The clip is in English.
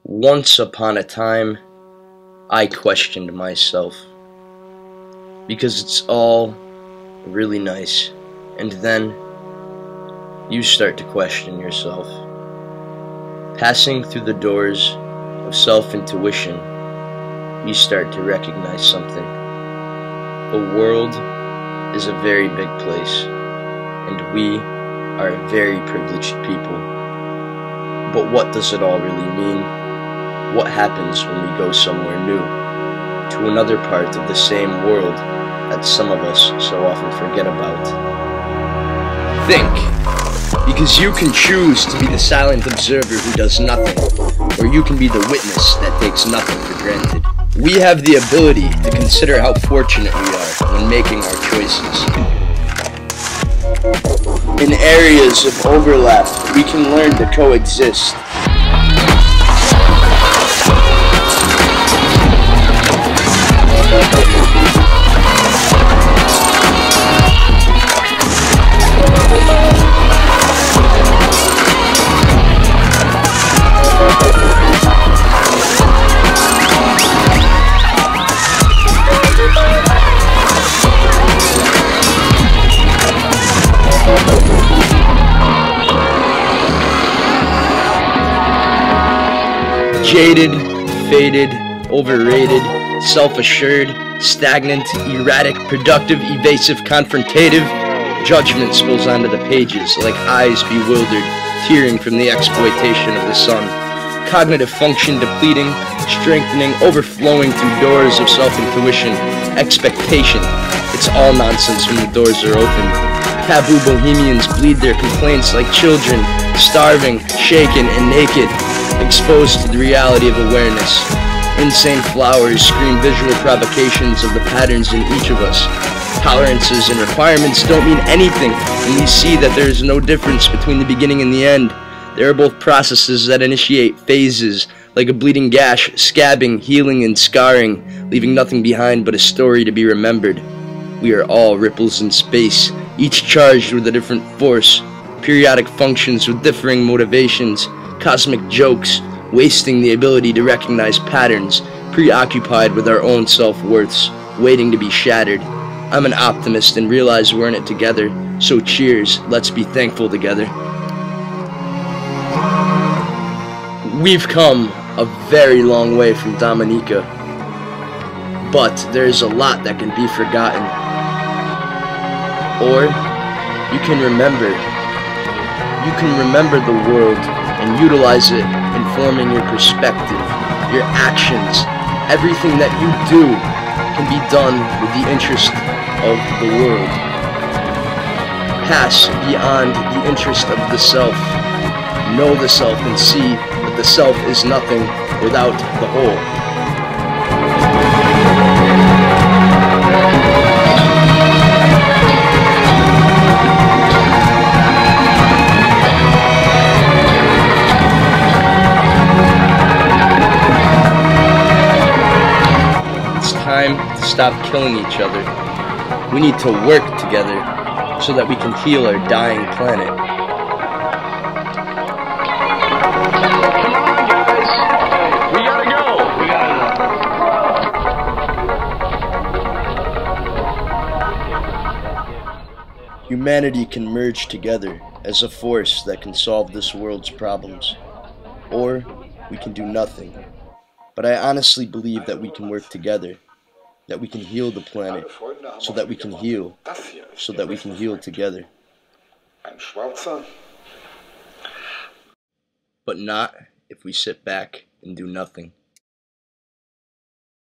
Once upon a time, I questioned myself, because it's all really nice, and then you start to question yourself. Passing through the doors of self-intuition, you start to recognize something. The world is a very big place, and we are a very privileged people. But what does it all really mean? What happens when we go somewhere new, to another part of the same world that some of us so often forget about? Think, because you can choose to be the silent observer who does nothing, or you can be the witness that takes nothing for granted. We have the ability to consider how fortunate we are when making our choices. In areas of overlap, we can learn to coexist. Jaded, faded, overrated, self-assured, stagnant, erratic, productive, evasive, confrontative, judgment spills onto the pages like eyes bewildered, tearing from the exploitation of the sun. Cognitive function depleting, strengthening, overflowing through doors of self-intuition, expectation. It's all nonsense when the doors are open. Taboo bohemians bleed their complaints like children, starving, shaken, and naked, exposed to the reality of awareness. Insane flowers scream visual provocations of the patterns in each of us. Tolerances and requirements don't mean anything when we see that there is no difference between the beginning and the end. They are both processes that initiate phases, like a bleeding gash, scabbing, healing, and scarring, leaving nothing behind but a story to be remembered. We are all ripples in space, each charged with a different force, periodic functions with differing motivations, cosmic jokes, wasting the ability to recognize patterns, preoccupied with our own self-worths, waiting to be shattered. I'm an optimist and realize we're in it together, so cheers, let's be thankful together. We've come a very long way from Dominica, but there's a lot that can be forgotten. Or you can remember. You can remember the world and utilize it, informing your perspective, your actions. Everything that you do can be done with the interest of the world. Pass beyond the interest of the self. Know the self and see that the self is nothing without the whole. Time to stop killing each other. We need to work together so that we can heal our dying planet. Come on, guys! We gotta go! Humanity can merge together as a force that can solve this world's problems. Or we can do nothing. But I honestly believe that we can work together. That we can heal the planet, so that we can heal, so that we can heal together. But not if we sit back and do nothing.